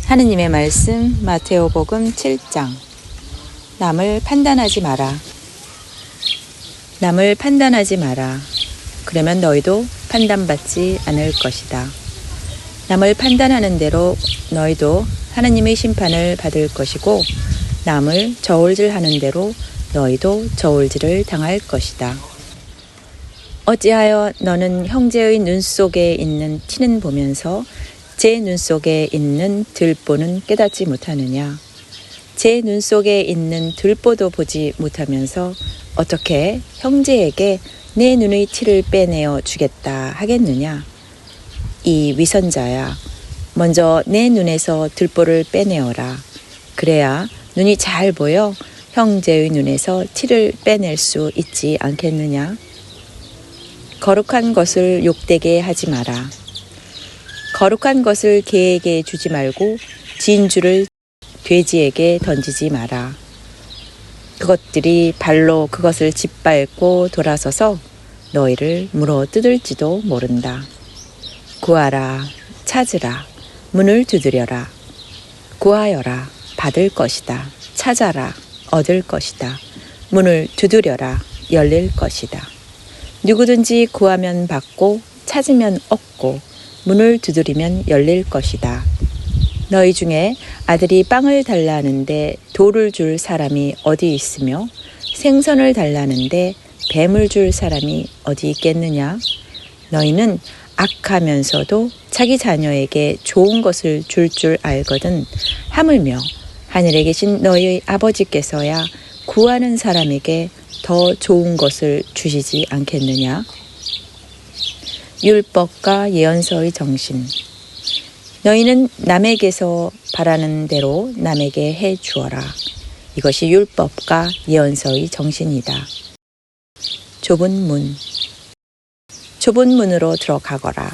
하느님의 말씀 마테오복음 7장. 남을 판단하지 마라. 남을 판단하지 마라. 그러면 너희도 판단받지 않을 것이다. 남을 판단하는 대로 너희도 하느님의 심판을 받을 것이고, 남을 저울질하는 대로 너희도 저울질을 당할 것이다. 어찌하여 너는 형제의 눈 속에 있는 티는 보면서 제 눈 속에 있는 들보는 깨닫지 못하느냐? 제 눈 속에 있는 들보도 보지 못하면서 어떻게 형제에게 내 눈의 티를 빼내어 주겠다 하겠느냐? 이 위선자야, 먼저 내 눈에서 들보를 빼내어라. 그래야 눈이 잘 보여 형제의 눈에서 티를 빼낼 수 있지 않겠느냐? 거룩한 것을 욕되게 하지 마라. 거룩한 것을 개에게 주지 말고 진주를 돼지에게 던지지 마라. 그것들이 발로 그것을 짓밟고 돌아서서 너희를 물어 뜯을지도 모른다. 구하라, 찾으라, 문을 두드려라. 구하여라, 받을 것이다. 찾아라, 얻을 것이다. 문을 두드려라, 열릴 것이다. 누구든지 구하면 받고 찾으면 얻고 문을 두드리면 열릴 것이다. 너희 중에 아들이 빵을 달라는데 돌을 줄 사람이 어디 있으며 생선을 달라는데 뱀을 줄 사람이 어디 있겠느냐? 너희는 악하면서도 자기 자녀에게 좋은 것을 줄 알거든 하물며 하늘에 계신 너희의 아버지께서야 구하는 사람에게 더 좋은 것을 주시지 않겠느냐? 율법과 예언서의 정신. 너희는 남에게서 바라는 대로 남에게 해 주어라. 이것이 율법과 예언서의 정신이다. 좁은 문. 좁은 문으로 들어가거라.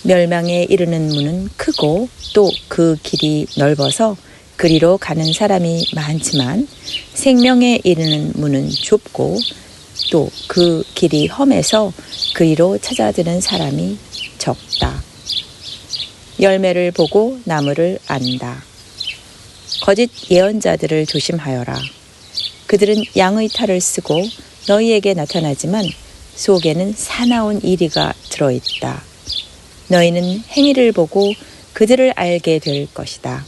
멸망에 이르는 문은 크고 또 그 길이 넓어서 그리로 가는 사람이 많지만 생명에 이르는 문은 좁고 또 그 길이 험해서 그리로 찾아드는 사람이 적다. 열매를 보고 나무를 안다. 거짓 예언자들을 조심하여라. 그들은 양의 탈을 쓰고 너희에게 나타나지만 속에는 사나운 이리가 들어있다. 너희는 행위를 보고 그들을 알게 될 것이다.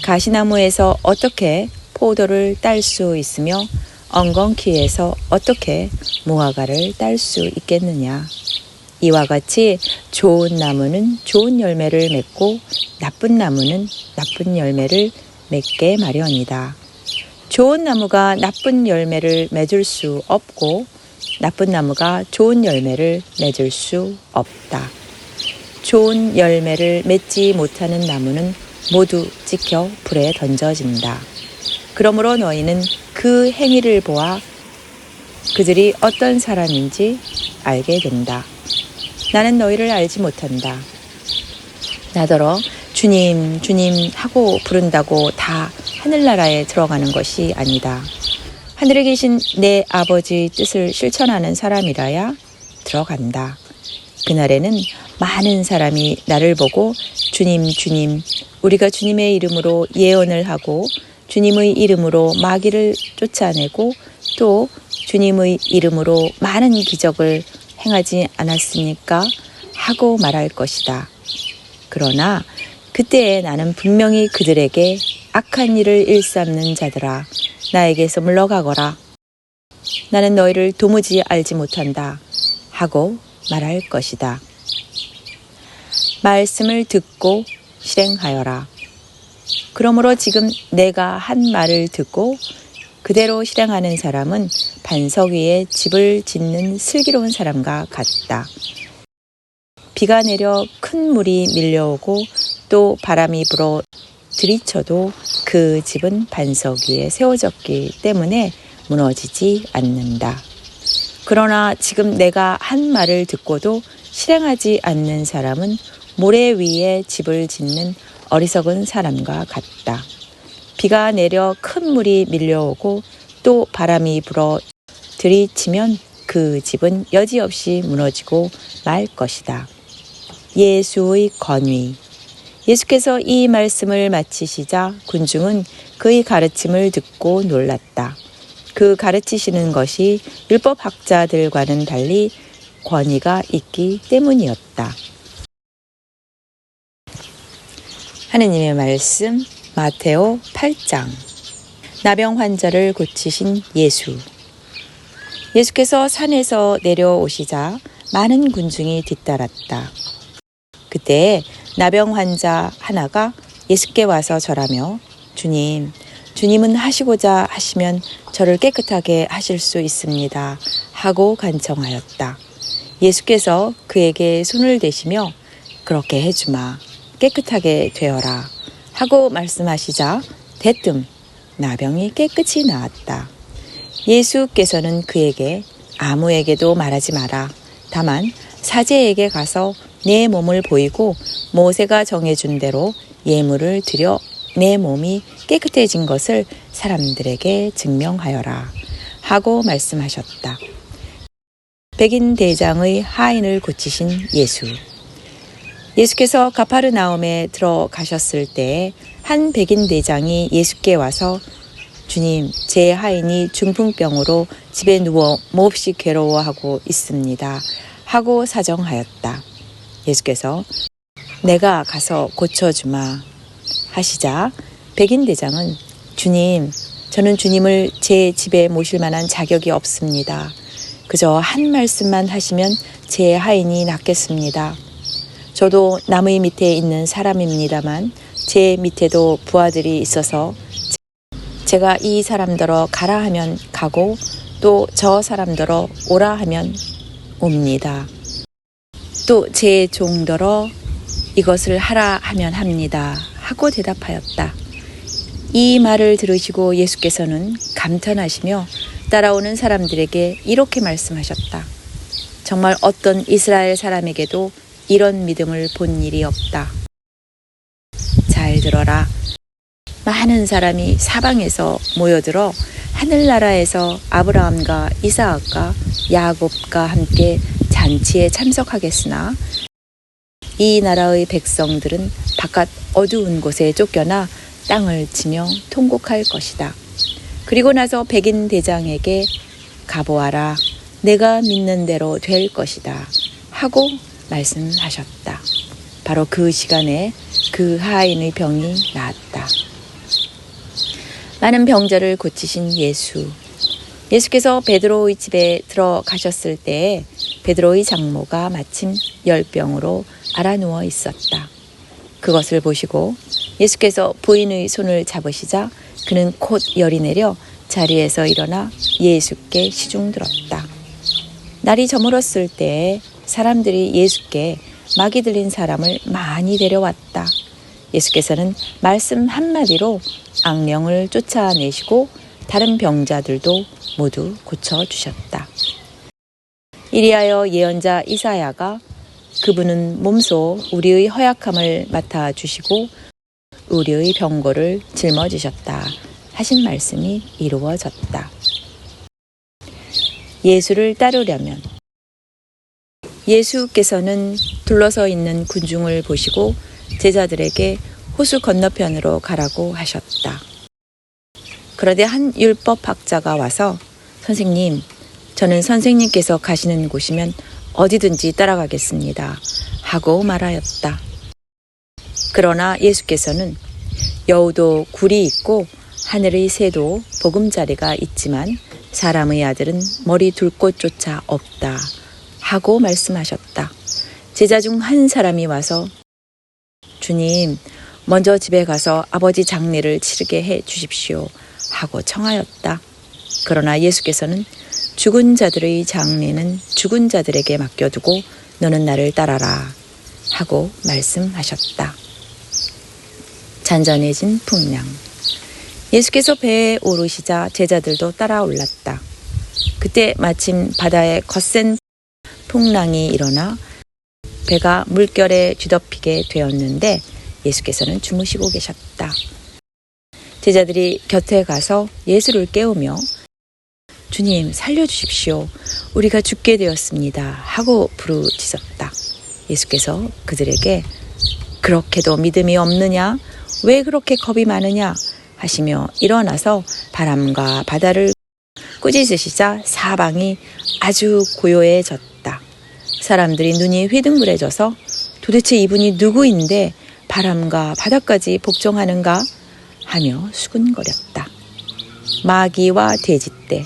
가시나무에서 어떻게 포도를 딸 수 있으며 엉겅퀴에서 어떻게 무화과를 딸 수 있겠느냐? 이와 같이 좋은 나무는 좋은 열매를 맺고 나쁜 나무는 나쁜 열매를 맺게 마련이다. 좋은 나무가 나쁜 열매를 맺을 수 없고 나쁜 나무가 좋은 열매를 맺을 수 없다. 좋은 열매를 맺지 못하는 나무는 모두 찍혀 불에 던져진다. 그러므로 너희는 그 행위를 보아 그들이 어떤 사람인지 알게 된다. 나는 너희를 알지 못한다. 나더러 주님, 주님 하고 부른다고 다 하늘나라에 들어가는 것이 아니다. 하늘에 계신 내 아버지의 뜻을 실천하는 사람이라야 들어간다. 그날에는 많은 사람이 나를 보고 주님, 주님, 우리가 주님의 이름으로 예언을 하고 주님의 이름으로 마귀를 쫓아내고 또 주님의 이름으로 많은 기적을 행하지 않았습니까? 하고 말할 것이다. 그러나 그때에 나는 분명히 그들에게 악한 일을 일삼는 자들아, 나에게서 물러가거라. 나는 너희를 도무지 알지 못한다. 하고 말할 것이다. 말씀을 듣고 실행하여라. 그러므로 지금 내가 한 말을 듣고 그대로 실행하는 사람은 반석 위에 집을 짓는 슬기로운 사람과 같다. 비가 내려 큰 물이 밀려오고 또 바람이 불어 들이쳐도 그 집은 반석 위에 세워졌기 때문에 무너지지 않는다. 그러나 지금 내가 한 말을 듣고도 실행하지 않는 사람은 모래 위에 집을 짓는 어리석은 사람과 같다. 비가 내려 큰 물이 밀려오고 또 바람이 불어 들이치면 그 집은 여지없이 무너지고 말 것이다. 예수의 권위. 예수께서 이 말씀을 마치시자 군중은 그의 가르침을 듣고 놀랐다. 그 가르치시는 것이 율법학자들과는 달리 권위가 있기 때문이었다. 하느님의 말씀 마테오 8장. 나병 환자를 고치신 예수. 예수께서 산에서 내려오시자 많은 군중이 뒤따랐다. 그때 나병 환자 하나가 예수께 와서 절하며 주님은 하시고자 하시면 저를 깨끗하게 하실 수 있습니다 하고 간청하였다. 예수께서 그에게 손을 대시며 그렇게 해주마, 깨끗하게 되어라 하고 말씀하시자 대뜸 나병이 깨끗이 나았다. 예수께서는 그에게 아무에게도 말하지 마라. 다만 사제에게 가서 내 몸을 보이고 모세가 정해준 대로 예물을 드려 내 몸이 깨끗해진 것을 사람들에게 증명하여라 하고 말씀하셨다. 백인 대장의 하인을 고치신 예수. 예수께서 가파르나움에 들어가셨을 때에 한 백인 대장이 예수께 와서 주님, 제 하인이 중풍병으로 집에 누워 몹시 괴로워하고 있습니다 하고 사정하였다. 예수께서 내가 가서 고쳐주마 하시자 백인 대장은 주님, 저는 주님을 제 집에 모실 만한 자격이 없습니다. 그저 한 말씀만 하시면 제 하인이 낫겠습니다. 저도 남의 밑에 있는 사람입니다만 제 밑에도 부하들이 있어서 제가 이 사람더러 가라 하면 가고 또 저 사람더러 오라 하면 옵니다. 또 제 종더러 이것을 하라 하면 합니다 하고 대답하였다. 이 말을 들으시고 예수께서는 감탄하시며 따라오는 사람들에게 이렇게 말씀하셨다. 정말 어떤 이스라엘 사람에게도 이런 믿음을 본 일이 없다. 잘 들어라. 많은 사람이 사방에서 모여들어 하늘나라에서 아브라함과 이삭과 야곱과 함께 잔치에 참석하겠으나 이 나라의 백성들은 바깥 어두운 곳에 쫓겨나 땅을 치며 통곡할 것이다. 그리고 나서 백인 대장에게 가보아라. 내가 믿는 대로 될 것이다 하고 말씀하셨다. 바로 그 시간에 그 하인의 병이 나았다. 많은 병자를 고치신 예수. 예수께서 베드로의 집에 들어가셨을 때에 베드로의 장모가 마침 열병으로 앓아누워 있었다. 그것을 보시고 예수께서 부인의 손을 잡으시자 그는 곧 열이 내려 자리에서 일어나 예수께 시중들었다. 날이 저물었을 때에 사람들이 예수께 마귀 들린 사람을 많이 데려왔다. 예수께서는 말씀 한마디로 악령을 쫓아내시고 다른 병자들도 모두 고쳐주셨다. 이리하여 예언자 이사야가 그분은 몸소 우리의 허약함을 맡아주시고 우리의 병고를 짊어지셨다 하신 말씀이 이루어졌다. 예수를 따르려면 예수께서는 둘러서 있는 군중을 보시고 제자들에게 호수 건너편으로 가라고 하셨다. 그런데 한 율법학자가 와서 선생님, 저는 선생님께서 가시는 곳이면 어디든지 따라가겠습니다 하고 말하였다. 그러나 예수께서는 여우도 굴이 있고 하늘의 새도 보금자리가 있지만 사람의 아들은 머리 둘 곳조차 없다 하고 말씀하셨다. 제자 중 한 사람이 와서 주님, 먼저 집에 가서 아버지 장례를 치르게 해 주십시오 하고 청하였다. 그러나 예수께서는 죽은 자들의 장례는 죽은 자들에게 맡겨두고 너는 나를 따라라 하고 말씀하셨다. 잔잔해진 풍랑. 예수께서 배에 오르시자 제자들도 따라 올랐다. 그때 마침 바다에 거센 풍랑이 일어나 배가 물결에 뒤덮이게 되었는데 예수께서는 주무시고 계셨다. 제자들이 곁에 가서 예수를 깨우며 주님 살려주십시오. 우리가 죽게 되었습니다 하고 부르짖었다. 예수께서 그들에게 그렇게도 믿음이 없느냐? 왜 그렇게 겁이 많으냐? 하시며 일어나서 바람과 바다를 꾸짖으시자 사방이 아주 고요해졌다. 사람들이 눈이 휘둥그레져서 도대체 이분이 누구인데 바람과 바다까지 복종하는가? 하며 수군거렸다. 마귀와 돼지떼.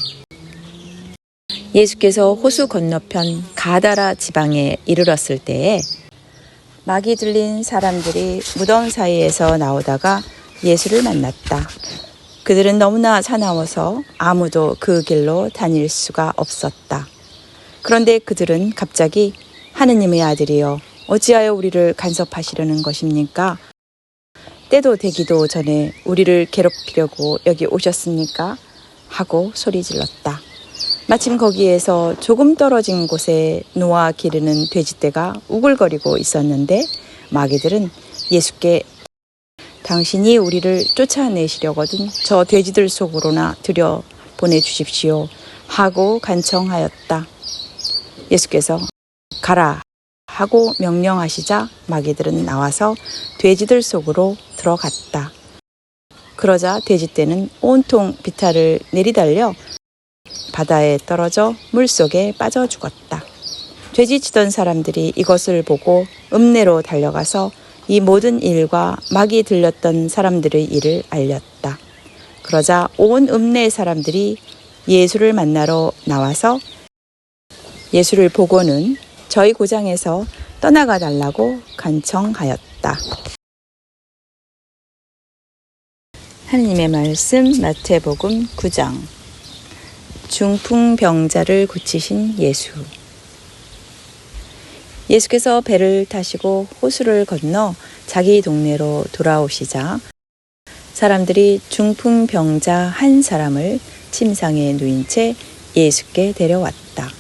예수께서 호수 건너편 가다라 지방에 이르렀을 때에 마귀 들린 사람들이 무덤 사이에서 나오다가 예수를 만났다. 그들은 너무나 사나워서 아무도 그 길로 다닐 수가 없었다. 그런데 그들은 갑자기 하느님의 아들이여 어찌하여 우리를 간섭하시려는 것입니까? 때도 되기도 전에 우리를 괴롭히려고 여기 오셨습니까? 하고 소리질렀다. 마침 거기에서 조금 떨어진 곳에 놓아 기르는 돼지떼가 우글거리고 있었는데 마귀들은 예수께 당신이 우리를 쫓아내시려거든 저 돼지들 속으로나 들여 보내주십시오 하고 간청하였다. 예수께서 가라 하고 명령하시자 마귀들은 나와서 돼지들 속으로 들어갔다. 그러자 돼지떼는 온통 비탈을 내리달려 바다에 떨어져 물속에 빠져 죽었다. 돼지치던 사람들이 이것을 보고 읍내로 달려가서 이 모든 일과 마귀 들렸던 사람들의 일을 알렸다. 그러자 온 읍내 사람들이 예수를 만나러 나와서 예수를 보고는 저희 고장에서 떠나가 달라고 간청하였다. 하느님의 말씀 마태복음 9장. 중풍병자를 고치신 예수. 예수께서 배를 타시고 호수를 건너 자기 동네로 돌아오시자 사람들이 중풍병자 한 사람을 침상에 누인 채 예수께 데려왔다.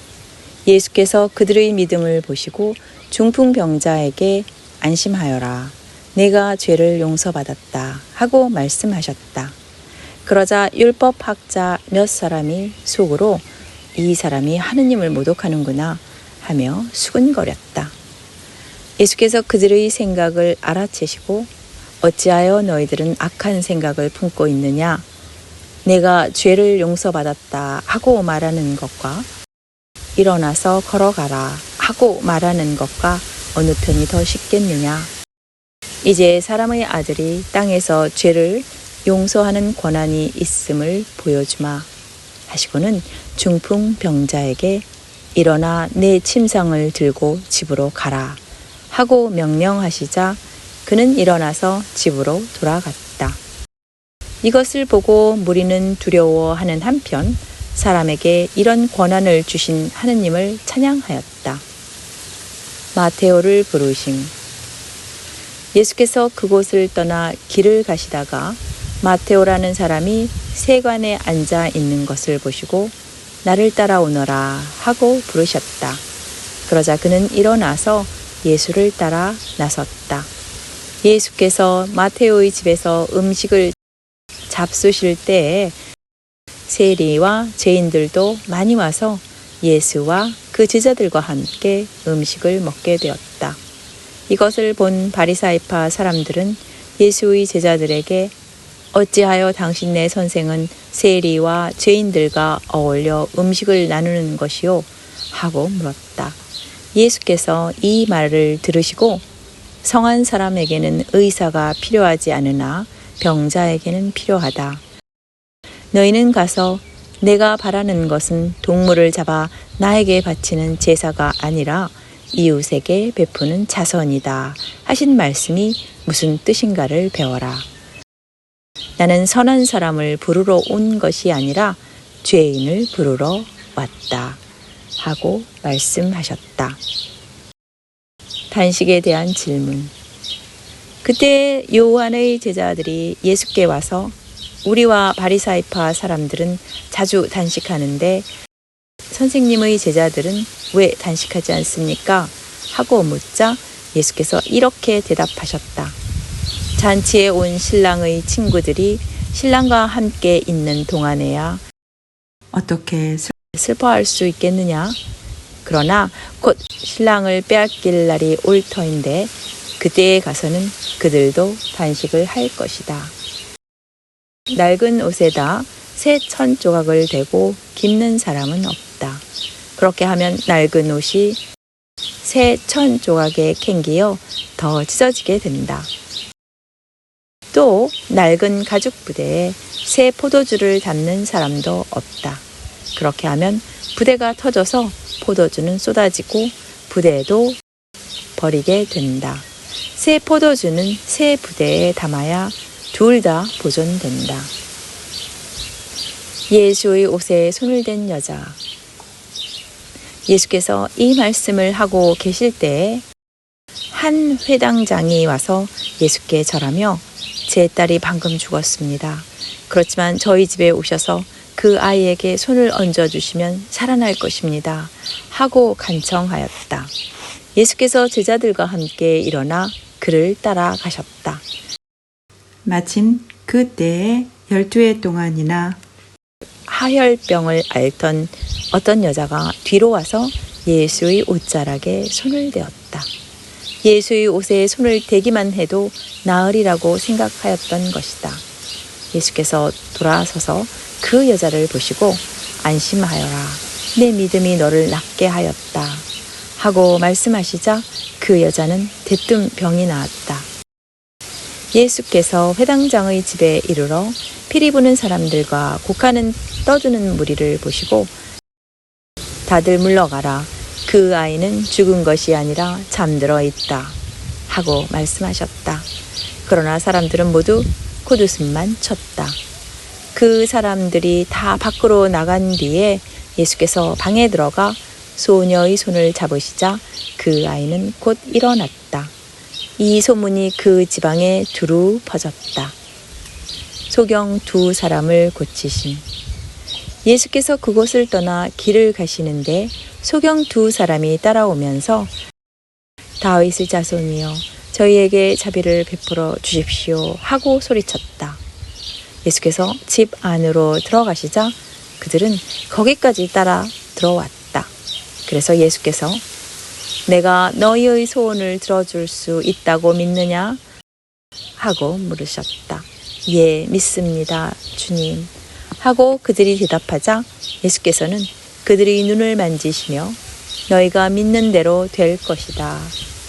예수께서 그들의 믿음을 보시고 중풍병자에게 안심하여라. 내가 죄를 용서받았다 하고 말씀하셨다. 그러자 율법학자 몇 사람이 속으로 이 사람이 하느님을 모독하는구나 하며 수군거렸다. 예수께서 그들의 생각을 알아채시고 어찌하여 너희들은 악한 생각을 품고 있느냐? 내가 죄를 용서받았다 하고 말하는 것과 일어나서 걸어가라 하고 말하는 것과 어느 편이 더 쉽겠느냐? 이제 사람의 아들이 땅에서 죄를 용서하는 권한이 있음을 보여주마 하시고는 중풍병자에게 일어나 내 침상을 들고 집으로 가라 하고 명령하시자 그는 일어나서 집으로 돌아갔다. 이것을 보고 무리는 두려워하는 한편 사람에게 이런 권한을 주신 하느님을 찬양하였다. 마테오를 부르심. 예수께서 그곳을 떠나 길을 가시다가 마테오라는 사람이 세관에 앉아 있는 것을 보시고 나를 따라오너라 하고 부르셨다. 그러자 그는 일어나서 예수를 따라 나섰다. 예수께서 마테오의 집에서 음식을 잡수실 때에 세리와 죄인들도 많이 와서 예수와 그 제자들과 함께 음식을 먹게 되었다. 이것을 본 바리사이파 사람들은 예수의 제자들에게 어찌하여 당신네 선생은 세리와 죄인들과 어울려 음식을 나누는 것이요? 하고 물었다. 예수께서 이 말을 들으시고 성한 사람에게는 의사가 필요하지 않으나 병자에게는 필요하다. 너희는 가서 내가 바라는 것은 동물을 잡아 나에게 바치는 제사가 아니라 이웃에게 베푸는 자선이다 하신 말씀이 무슨 뜻인가를 배워라. 나는 선한 사람을 부르러 온 것이 아니라 죄인을 부르러 왔다 하고 말씀하셨다. 단식에 대한 질문. 그때 요한의 제자들이 예수께 와서 우리와 바리사이파 사람들은 자주 단식하는데 선생님의 제자들은 왜 단식하지 않습니까? 하고 묻자 예수께서 이렇게 대답하셨다. 잔치에 온 신랑의 친구들이 신랑과 함께 있는 동안에야 어떻게 슬퍼할 수 있겠느냐? 그러나 곧 신랑을 빼앗길 날이 올 터인데 그때에 가서는 그들도 단식을 할 것이다. 낡은 옷에다 새 천 조각을 대고 깁는 사람은 없다. 그렇게 하면 낡은 옷이 새 천 조각에 캥기어 더 찢어지게 된다. 또 낡은 가죽 부대에 새 포도주를 담는 사람도 없다. 그렇게 하면 부대가 터져서 포도주는 쏟아지고 부대도 버리게 된다. 새 포도주는 새 부대에 담아야 둘 다 보존된다. 예수의 옷에 손을 댄 여자. 예수께서 이 말씀을 하고 계실 때에 한 회당장이 와서 예수께 절하며 제 딸이 방금 죽었습니다. 그렇지만 저희 집에 오셔서 그 아이에게 손을 얹어주시면 살아날 것입니다. 하고 간청하였다. 예수께서 제자들과 함께 일어나 그를 따라가셨다. 마침 그때에 12해 동안이나 하혈병을 앓던 어떤 여자가 뒤로 와서 예수의 옷자락에 손을 대었다. 예수의 옷에 손을 대기만 해도 나으리라고 생각하였던 것이다. 예수께서 돌아서서 그 여자를 보시고 안심하여라. 내 믿음이 너를 낫게 하였다. 하고 말씀하시자 그 여자는 대뜸 병이 나았다. 예수께서 회당장의 집에 이르러 피리 부는 사람들과 곡하는 떠드는 무리를 보시고 다들 물러가라. 그 아이는 죽은 것이 아니라 잠들어 있다. 하고 말씀하셨다. 그러나 사람들은 모두 콧웃음만 쳤다. 그 사람들이 다 밖으로 나간 뒤에 예수께서 방에 들어가 소녀의 손을 잡으시자 그 아이는 곧 일어났다. 이 소문이 그 지방에 두루 퍼졌다. 소경 2 사람을 고치심. 예수께서 그곳을 떠나 길을 가시는데 소경 2 사람이 따라오면서 다윗의 자손이여 저희에게 자비를 베풀어 주십시오 하고 소리쳤다. 예수께서 집 안으로 들어가시자 그들은 거기까지 따라 들어왔다. 그래서 예수께서 내가 너희의 소원을 들어줄 수 있다고 믿느냐? 하고 물으셨다. 예, 믿습니다, 주님. 하고 그들이 대답하자 예수께서는 그들의 눈을 만지시며 너희가 믿는 대로 될 것이다.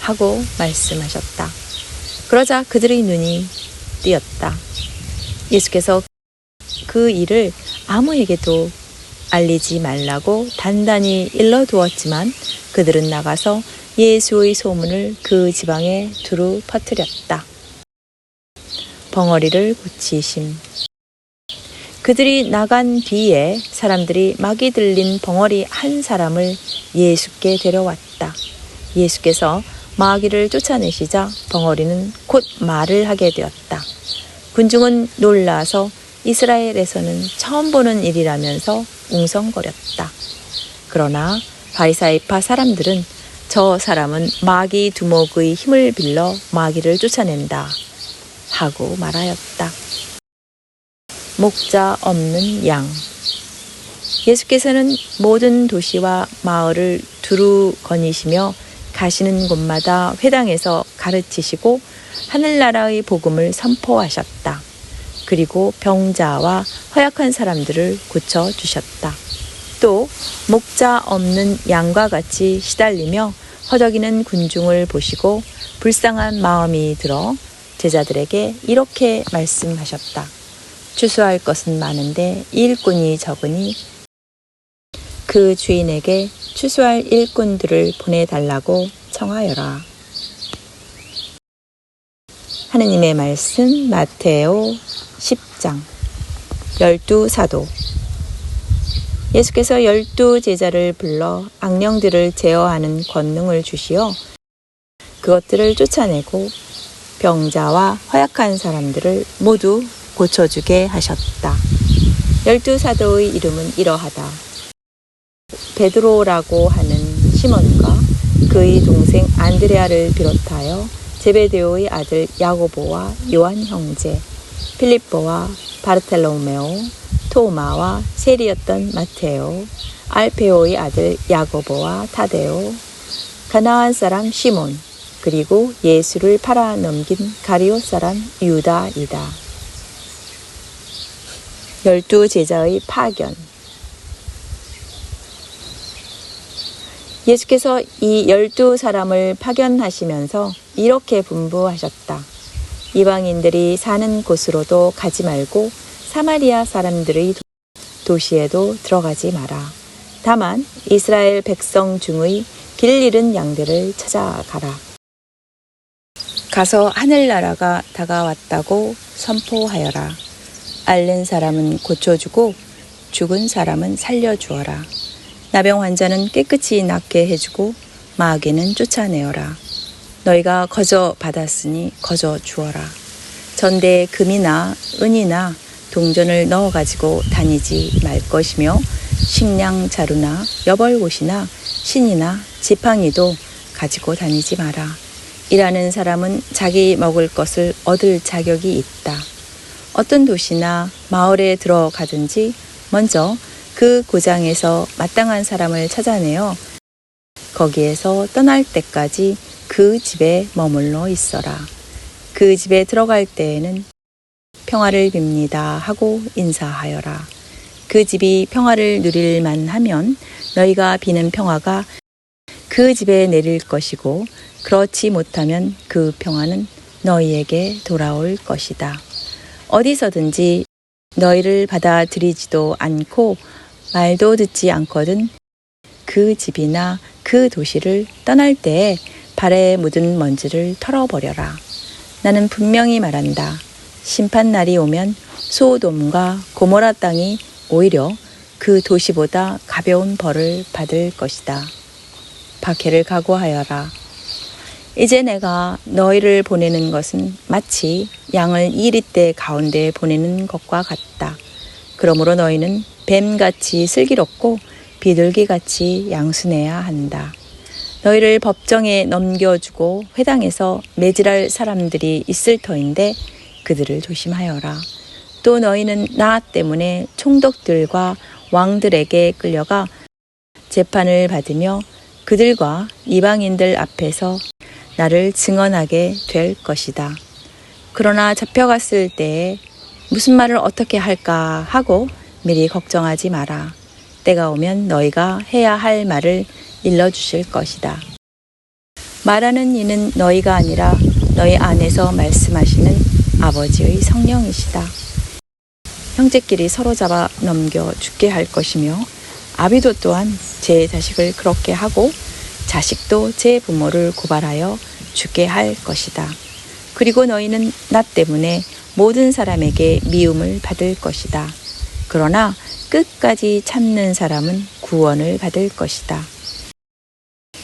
하고 말씀하셨다. 그러자 그들의 눈이 띄었다. 예수께서 그 일을 아무에게도 알리지 말라고 단단히 일러두었지만 그들은 나가서 예수의 소문을 그 지방에 두루 퍼뜨렸다. 벙어리를 고치심. 그들이 나간 뒤에 사람들이 막이 들린 벙어리 한 사람을 예수께 데려왔다. 예수께서 마귀를 쫓아내시자 벙어리는 곧 말을 하게 되었다. 군중은 놀라서 이스라엘에서는 처음 보는 일이라면서 웅성거렸다. 그러나 바리사이파 사람들은 저 사람은 마귀 두목의 힘을 빌려 마귀를 쫓아낸다 하고 말하였다. 목자 없는 양. 예수께서는 모든 도시와 마을을 두루 거니시며 가시는 곳마다 회당에서 가르치시고 하늘나라의 복음을 선포하셨다. 그리고 병자와 허약한 사람들을 고쳐주셨다. 또 목자 없는 양과 같이 시달리며 허덕이는 군중을 보시고 불쌍한 마음이 들어 제자들에게 이렇게 말씀하셨다. 추수할 것은 많은데 일꾼이 적으니 그 주인에게 추수할 일꾼들을 보내달라고 청하여라. 하느님의 말씀 마테오 10장 12 사도. 예수께서 12 제자를 불러 악령들을 제어하는 권능을 주시어 그것들을 쫓아내고 병자와 허약한 사람들을 모두 고쳐주게 하셨다. 12 사도의 이름은 이러하다. 베드로라고 하는 시몬과 그의 동생 안드레아를 비롯하여 제베데오의 아들 야고보와 요한 형제, 필립보와 바르텔로메오, 토마와 세리였던 마테오, 알페오의 아들 야고보와 타데오, 가나안 사람 시몬, 그리고 예수를 팔아 넘긴 가룟 사람 유다이다. 12 제자의 파견. 예수께서 이 12 사람을 파견하시면서 이렇게 분부하셨다. 이방인들이 사는 곳으로도 가지 말고 사마리아 사람들의 도시에도 들어가지 마라. 다만 이스라엘 백성 중의 길 잃은 양들을 찾아가라. 가서 하늘나라가 다가왔다고 선포하여라. 앓는 사람은 고쳐주고 죽은 사람은 살려주어라. 나병 환자는 깨끗이 낫게 해주고 마귀는 쫓아내어라. 너희가 거저 받았으니 거저 주어라. 전대에 금이나 은이나 동전을 넣어가지고 다니지 말 것이며 식량 자루나 여벌옷이나 신이나 지팡이도 가지고 다니지 마라. 일하는 사람은 자기 먹을 것을 얻을 자격이 있다. 어떤 도시나 마을에 들어가든지 먼저 그 고장에서 마땅한 사람을 찾아내어 거기에서 떠날 때까지 그 집에 머물러 있어라. 그 집에 들어갈 때에는 평화를 빕니다 하고 인사하여라. 그 집이 평화를 누릴 만하면 너희가 비는 평화가 그 집에 내릴 것이고 그렇지 못하면 그 평화는 너희에게 돌아올 것이다. 어디서든지 너희를 받아들이지도 않고 말도 듣지 않거든 그 집이나 그 도시를 떠날 때에 발에 묻은 먼지를 털어버려라. 나는 분명히 말한다. 심판날이 오면 소돔과 고모라 땅이 오히려 그 도시보다 가벼운 벌을 받을 것이다. 박해를 각오하여라. 이제 내가 너희를 보내는 것은 마치 양을 이리떼 가운데 보내는 것과 같다. 그러므로 너희는 뱀같이 슬기롭고 비둘기같이 양순해야 한다. 너희를 법정에 넘겨주고 회당에서 매질할 사람들이 있을 터인데 그들을 조심하여라. 또 너희는 나 때문에 총독들과 왕들에게 끌려가 재판을 받으며 그들과 이방인들 앞에서 나를 증언하게 될 것이다. 그러나 잡혀갔을 때에 무슨 말을 어떻게 할까 하고 미리 걱정하지 마라. 때가 오면 너희가 해야 할 말을 일러주실 것이다. 말하는 이는 너희가 아니라 너희 안에서 말씀하시는 아버지의 성령이시다. 형제끼리 서로 잡아 넘겨 죽게 할 것이며 아비도 또한 제 자식을 그렇게 하고 자식도 제 부모를 고발하여 죽게 할 것이다. 그리고 너희는 나 때문에 모든 사람에게 미움을 받을 것이다. 그러나 끝까지 참는 사람은 구원을 받을 것이다.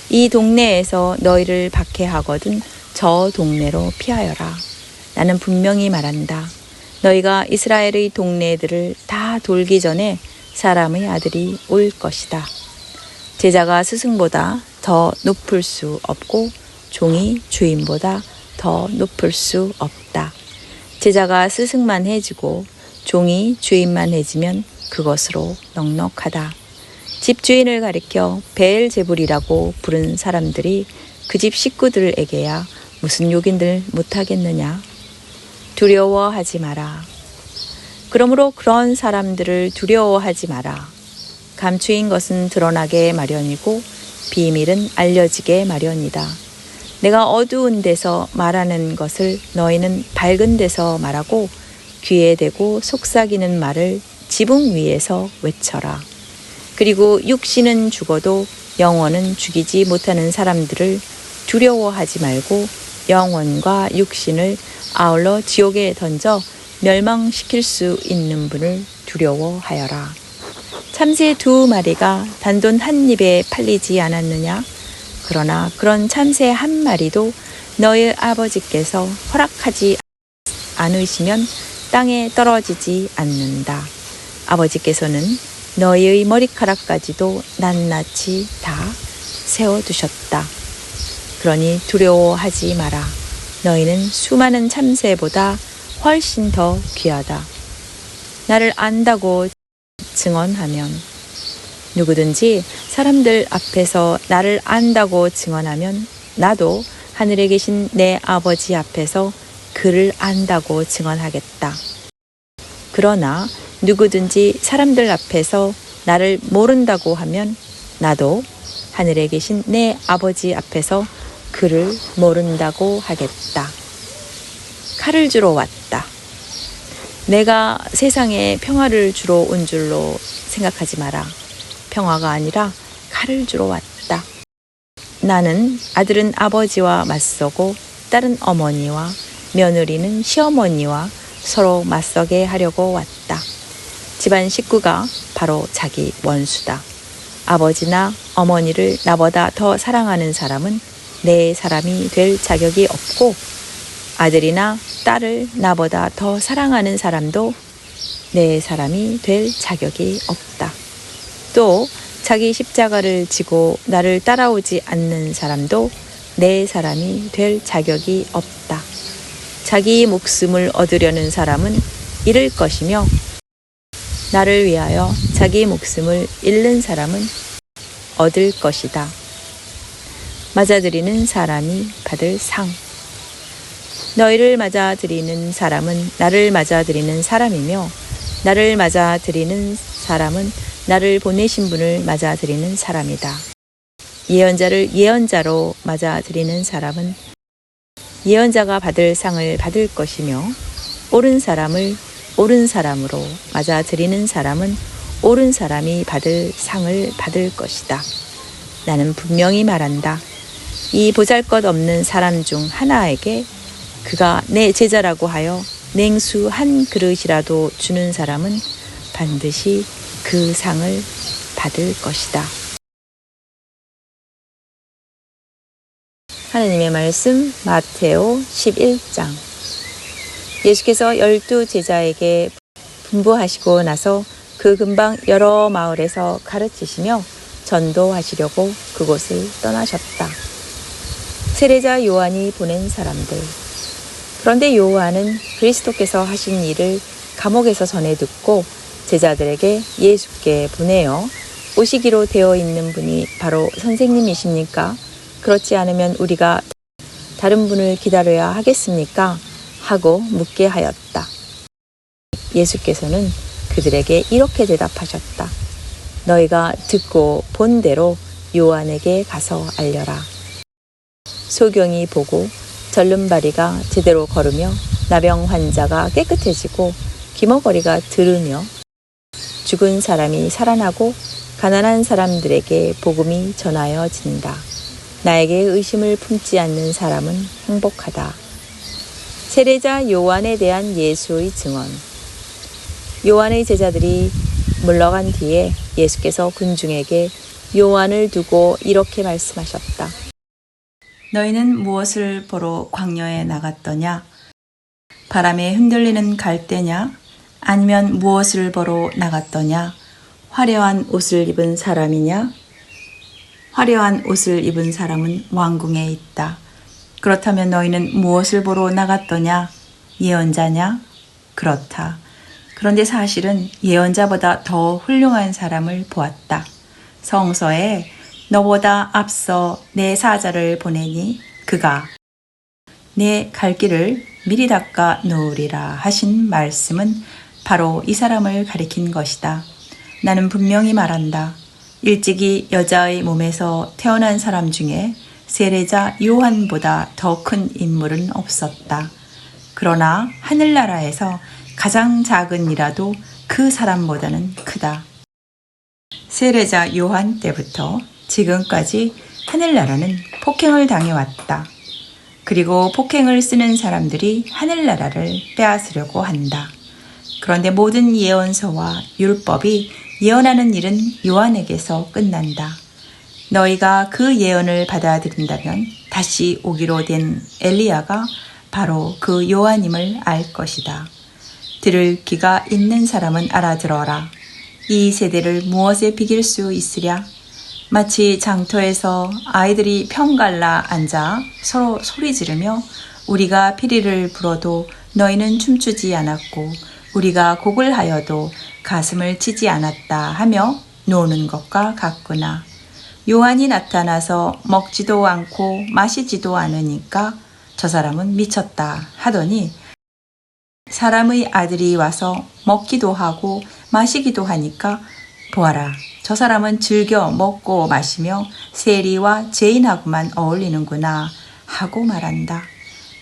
이 동네에서 너희를 박해하거든 저 동네로 피하여라. 나는 분명히 말한다. 너희가 이스라엘의 동네들을 다 돌기 전에 사람의 아들이 올 것이다. 제자가 스승보다 더 높을 수 없고 종이 주인보다 더 높을 수 없다. 제자가 스승만 해지고 종이 주인만 해지면 그것으로 넉넉하다. 집주인을 가리켜 베엘제불이라고 부른 사람들이 그 집 식구들에게야 무슨 욕인들 못하겠느냐. 두려워하지 마라. 그러므로 그런 사람들을 두려워하지 마라. 감추인 것은 드러나게 마련이고 비밀은 알려지게 마련이다. 내가 어두운 데서 말하는 것을 너희는 밝은 데서 말하고 귀에 대고 속삭이는 말을 지붕 위에서 외쳐라. 그리고 육신은 죽어도 영혼은 죽이지 못하는 사람들을 두려워하지 말고 영혼과 육신을 아울러 지옥에 던져 멸망시킬 수 있는 분을 두려워하여라. 참새 2마리가 단돈 한 입에 팔리지 않았느냐? 그러나 그런 참새 한 마리도 너희 아버지께서 허락하지 않으시면 땅에 떨어지지 않는다. 아버지께서는 너희의 머리카락까지도 낱낱이 다 세워두셨다. 그러니 두려워하지 마라. 너희는 수많은 참새보다 훨씬 더 귀하다. 나를 안다고 증언하면 누구든지 사람들 앞에서 나를 안다고 증언하면 나도 하늘에 계신 내 아버지 앞에서 그를 안다고 증언하겠다. 그러나 누구든지 사람들 앞에서 나를 모른다고 하면 나도 하늘에 계신 내 아버지 앞에서 그를 모른다고 하겠다. 칼을 주러 왔다. 내가 세상에 평화를 주러 온 줄로 생각하지 마라. 평화가 아니라 칼을 주러 왔다. 나는 아들은 아버지와 맞서고 딸은 어머니와 며느리는 시어머니와 서로 맞서게 하려고 왔다. 집안 식구가 바로 자기 원수다. 아버지나 어머니를 나보다 더 사랑하는 사람은 내 사람이 될 자격이 없고 아들이나 딸을 나보다 더 사랑하는 사람도 내 사람이 될 자격이 없다. 또 자기 십자가를 지고 나를 따라오지 않는 사람도 내 사람이 될 자격이 없다. 자기 목숨을 얻으려는 사람은 잃을 것이며 나를 위하여 자기 목숨을 잃는 사람은 얻을 것이다. 맞아들이는 사람이 받을 상. 너희를 맞아들이는 사람은 나를 맞아들이는 사람이며 나를 맞아들이는 사람은 나를 보내신 분을 맞아들이는 사람이다. 예언자를 예언자로 맞아들이는 사람은 예언자가 받을 상을 받을 것이며 옳은 사람을 옳은 사람으로 맞아들이는 사람은 옳은 사람이 받을 상을 받을 것이다. 나는 분명히 말한다. 이 보잘것없는 사람 중 하나에게 그가 내 제자라고 하여 냉수 한 그릇이라도 주는 사람은 반드시 그 상을 받을 것이다. 하나님의 말씀 마테오 11장. 예수께서 12 제자에게 분부하시고 나서 그 근방 여러 마을에서 가르치시며 전도하시려고 그곳을 떠나셨다. 세례자 요한이 보낸 사람들. 그런데 요한은 그리스도께서 하신 일을 감옥에서 전해 듣고 제자들에게 예수께 보내어 오시기로 되어 있는 분이 바로 선생님이십니까? 그렇지 않으면 우리가 다른 분을 기다려야 하겠습니까? 하고 묻게 하였다. 예수께서는 그들에게 이렇게 대답하셨다. 너희가 듣고 본 대로 요한에게 가서 알려라. 소경이 보고 절름발이가 제대로 걸으며 나병 환자가 깨끗해지고 기머거리가 들으며 죽은 사람이 살아나고 가난한 사람들에게 복음이 전하여진다. 나에게 의심을 품지 않는 사람은 행복하다. 세례자 요한에 대한 예수의 증언. 요한의 제자들이 물러간 뒤에 예수께서 군중에게 요한을 두고 이렇게 말씀하셨다. 너희는 무엇을 보러 광야에 나갔더냐? 바람에 흔들리는 갈대냐? 아니면 무엇을 보러 나갔더냐? 화려한 옷을 입은 사람이냐? 화려한 옷을 입은 사람은 왕궁에 있다. 그렇다면 너희는 무엇을 보러 나갔더냐? 예언자냐? 그렇다. 그런데 사실은 예언자보다 더 훌륭한 사람을 보았다. 성서에 너보다 앞서 내 사자를 보내니 그가 내 갈 길을 미리 닦아 놓으리라 하신 말씀은 바로 이 사람을 가리킨 것이다. 나는 분명히 말한다. 일찍이 여자의 몸에서 태어난 사람 중에 세례자 요한보다 더 큰 인물은 없었다. 그러나 하늘나라에서 가장 작은 이라도 그 사람보다는 크다. 세례자 요한 때부터 지금까지 하늘나라는 폭행을 당해왔다. 그리고 폭행을 쓰는 사람들이 하늘나라를 빼앗으려고 한다. 그런데 모든 예언서와 율법이 예언하는 일은 요한에게서 끝난다. 너희가 그 예언을 받아들인다면 다시 오기로 된 엘리야가 바로 그 요한임을 알 것이다. 들을 귀가 있는 사람은 알아들어라. 이 세대를 무엇에 비길 수 있으랴? 마치 장터에서 아이들이 편갈라 앉아 서로 소리 지르며 우리가 피리를 불어도 너희는 춤추지 않았고 우리가 곡을 하여도 가슴을 치지 않았다 하며 노는 것과 같구나. 요한이 나타나서 먹지도 않고 마시지도 않으니까 저 사람은 미쳤다 하더니 사람의 아들이 와서 먹기도 하고 마시기도 하니까 보아라, 저 사람은 즐겨 먹고 마시며 세리와 죄인하고만 어울리는구나 하고 말한다.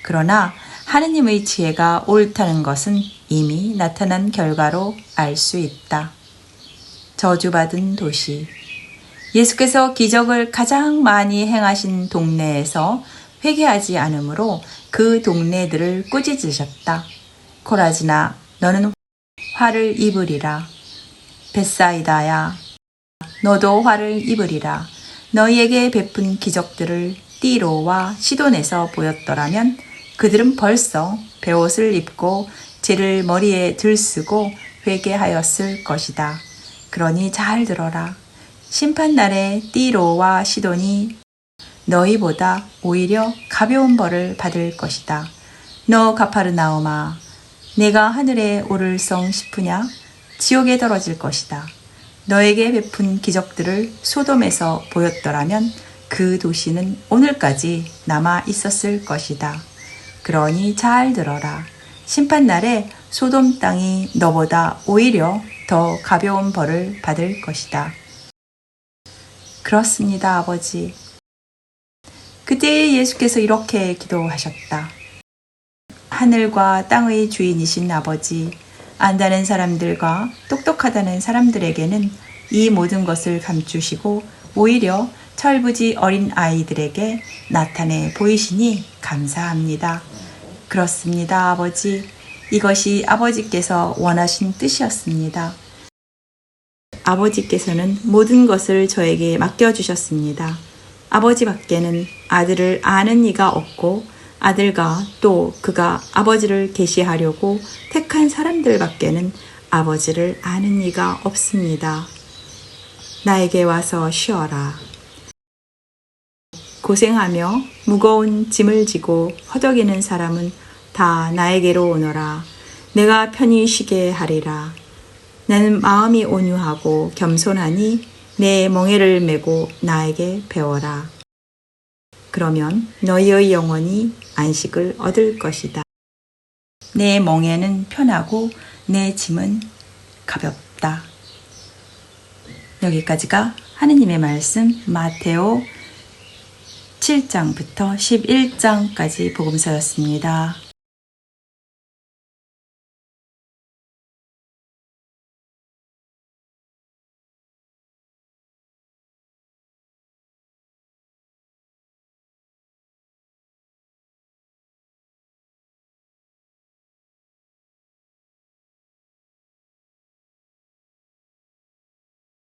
그러나 하느님의 지혜가 옳다는 것은 이미 나타난 결과로 알 수 있다. 저주받은 도시. 예수께서 기적을 가장 많이 행하신 동네에서 회개하지 않으므로 그 동네들을 꾸짖으셨다. 코라지나, 너는 화를 입으리라. 벳사이다야, 너도 화를 입으리라. 너희에게 베푼 기적들을 띠로와 시돈에서 보였더라면 그들은 벌써 베옷을 입고 재를 머리에 들쓰고 회개하였을 것이다. 그러니 잘 들어라. 심판날에 띠로와 시돈이 너희보다 오히려 가벼운 벌을 받을 것이다. 너 가파르나움아, 내가 하늘에 오를성 싶으냐? 지옥에 떨어질 것이다. 너에게 베푼 기적들을 소돔에서 보였더라면 그 도시는 오늘까지 남아 있었을 것이다. 그러니 잘 들어라. 심판날에 소돔 땅이 너보다 오히려 더 가벼운 벌을 받을 것이다. 그렇습니다, 아버지. 그때 예수께서 이렇게 기도하셨다. 하늘과 땅의 주인이신 아버지, 안다는 사람들과 똑똑하다는 사람들에게는 이 모든 것을 감추시고 오히려 철부지 어린 아이들에게 나타내 보이시니 감사합니다. 그렇습니다, 아버지. 이것이 아버지께서 원하신 뜻이었습니다. 아버지께서는 모든 것을 저에게 맡겨주셨습니다. 아버지밖에는 아들을 아는 이가 없고 아들과 또 그가 아버지를 계시하려고 택한 사람들밖에는 아버지를 아는 이가 없습니다. 나에게 와서 쉬어라. 고생하며 무거운 짐을 지고 허덕이는 사람은 다 나에게로 오너라. 내가 편히 쉬게 하리라. 나는 마음이 온유하고 겸손하니 내 멍에를 메고 나에게 배워라. 그러면 너희의 영혼이 안식을 얻을 것이다. 내 멍에는 편하고 내 짐은 가볍다. 여기까지가 하느님의 말씀 마테오 7장부터 11장까지 복음서였습니다.